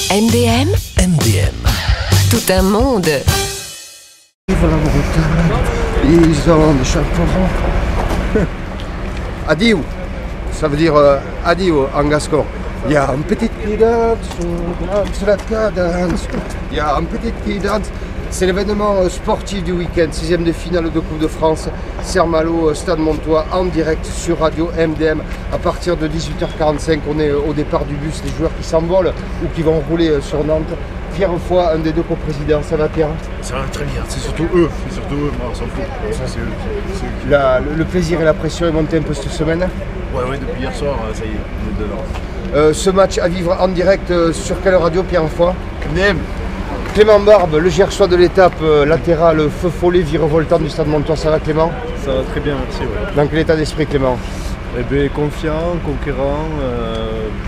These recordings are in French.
MDM. Tout un monde. Vive la Bretagne, ils ont des chapeaux. Adieu, ça veut dire adieu en gascon. Il y a une petite qui danse, la cadence. Il y a une petite qui danse. C'est l'événement sportif du week-end, 6e de finale de Coupe de France, Serre-Malo, Stade Montois, en direct sur Radio MDM. À partir de 18h45, on est au départ du bus, les joueurs qui s'envolent ou qui vont rouler sur Nantes. Pierre Foy, un des deux coprésidents, ça va Pierre? Ça va très bien, c'est surtout eux, moi on s'en fout. C'est eux. Le plaisir et la pression est monté un peu cette semaine? Ouais, depuis hier soir, ça y est, on est dedans. Ce match à vivre en direct sur quelle radio Pierre Foy? MDM. Clément Barbe, le Gersois de l'étape latérale, feu follet, virevoltant du Stade Montois, ça va Clément? Ça va très bien, merci. Ouais. Dans quel état d'esprit Clément? Eh bien, confiant, conquérant,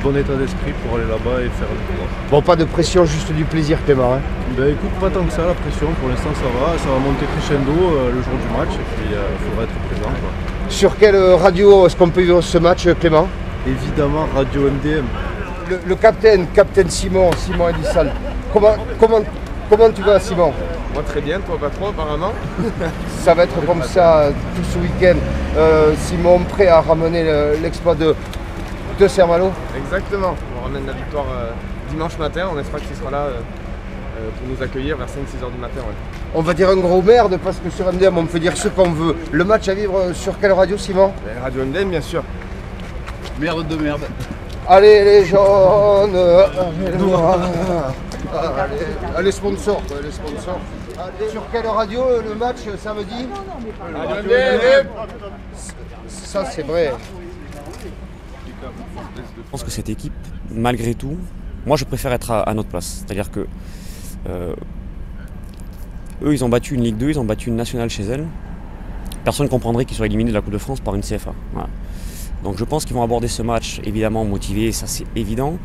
bon état d'esprit pour aller là-bas et faire le tour. Bon, pas de pression, juste du plaisir Clément. Hein. Ben écoute, pas tant que ça la pression, pour l'instant ça va monter crescendo le jour du match et puis il faudra être présent. Quoi. Sur quelle radio est-ce qu'on peut vivre ce match Clément? Évidemment, Radio MDM. Le capitaine Simon Edissal, comment tu vas Simon? Moi très bien, toi pas trop apparemment. Ça va être comme ça tout ce week-end. Simon prêt à ramener l'exploit de Serre-Malo? Exactement, on ramène la victoire dimanche matin, on espère qu'il sera là pour nous accueillir vers 5-6h du matin. Ouais. On va dire un gros merde parce que sur MDM on peut dire ce qu'on veut. Le match à vivre sur quelle radio Simon? Radio MDM bien sûr. Merde de merde. Allez les jaunes, allez les noirs, allez sponsors, les sponsors. Sur quelle radio le match samedi? Radio MDM. Ça c'est vrai. Je pense que cette équipe, malgré tout, moi je préfère être à notre place. C'est-à-dire que eux ils ont battu une Ligue 2, ils ont battu une nationale chez elles. Personne ne comprendrait qu'ils soient éliminés de la Coupe de France par une CFA. Voilà. Donc je pense qu'ils vont aborder ce match évidemment motivés, ça c'est évident,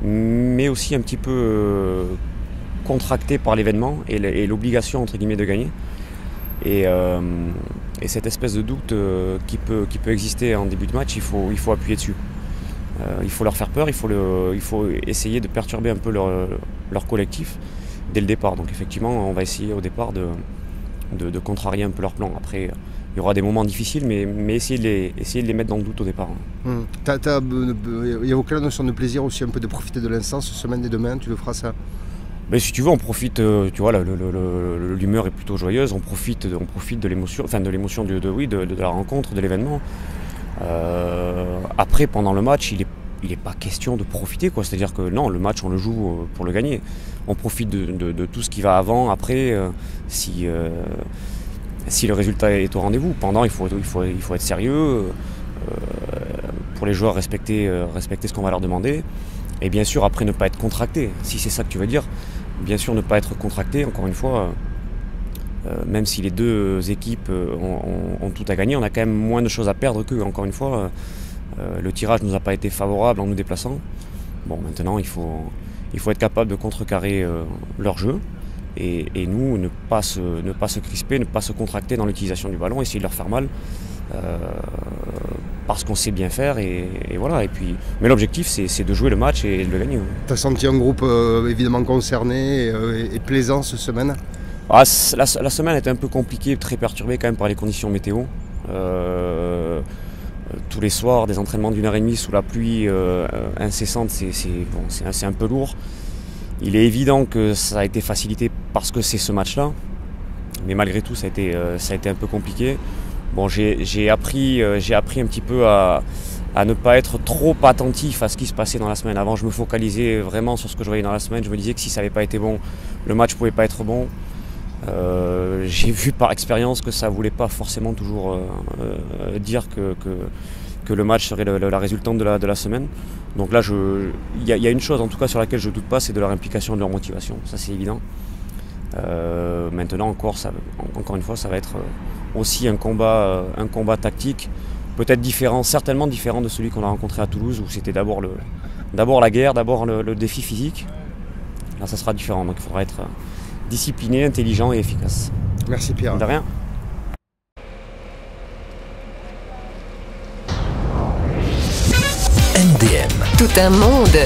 mais aussi un petit peu contractés par l'événement et l'obligation entre guillemets de gagner. Et cette espèce de doute qui peut exister en début de match, il faut appuyer dessus. Il faut leur faire peur, il faut essayer de perturber un peu leur collectif dès le départ. Donc effectivement on va essayer au départ de contrarier un peu leur plan. Après il y aura des moments difficiles, mais essayer de les mettre dans le doute au départ. Tu as évoqué la notion de plaisir aussi, un peu de profiter de l'instant, ce semaine et demain, tu le feras ça? Mais si tu veux, on profite, tu vois, l'humeur est plutôt joyeuse, on profite de l'émotion, enfin de l'émotion de la rencontre, de l'événement. Après, pendant le match, il est pas question de profiter, quoi. C'est-à-dire que non, le match, on le joue pour le gagner. On profite de tout ce qui va avant, après, si le résultat est au rendez-vous. Pendant, il faut être sérieux, pour les joueurs respecter ce qu'on va leur demander. Et bien sûr, après, ne pas être contracté, si c'est ça que tu veux dire. Bien sûr, ne pas être contracté, encore une fois, même si les deux équipes ont tout à gagner, on a quand même moins de choses à perdre qu'eux. Encore une fois, le tirage ne nous a pas été favorable en nous déplaçant. Bon, maintenant, il faut être capable de contrecarrer leur jeu. Et nous, ne pas se crisper, ne pas se contracter dans l'utilisation du ballon, essayer de leur faire mal, parce qu'on sait bien faire, et voilà. Mais l'objectif, c'est de jouer le match et de le gagner. Tu as senti un groupe évidemment concerné et plaisant cette semaine? La semaine était un peu compliquée, très perturbée quand même par les conditions météo. Tous les soirs, des entraînements d'1h30 sous la pluie incessante, c'est un peu lourd. Il est évident que ça a été facilité parce que c'est ce match-là, mais malgré tout ça a été un peu compliqué. Bon, j'ai appris un petit peu à ne pas être trop attentif à ce qui se passait dans la semaine. Avant, je me focalisais vraiment sur ce que je voyais dans la semaine. Je me disais que si ça n'avait pas été bon, le match ne pouvait pas être bon. J'ai vu par expérience que ça ne voulait pas forcément toujours dire que le match serait la résultante de la semaine. Donc là, il y a une chose en tout cas sur laquelle je ne doute pas, c'est de leur implication et de leur motivation. Ça, c'est évident. Maintenant encore une fois, ça va être aussi un combat tactique, peut-être différent, certainement différent de celui qu'on a rencontré à Toulouse, où c'était d'abord la guerre, d'abord le défi physique. Là, ça sera différent. Donc il faudra être discipliné, intelligent et efficace. Merci Pierre. De rien. MDM. Tout un monde.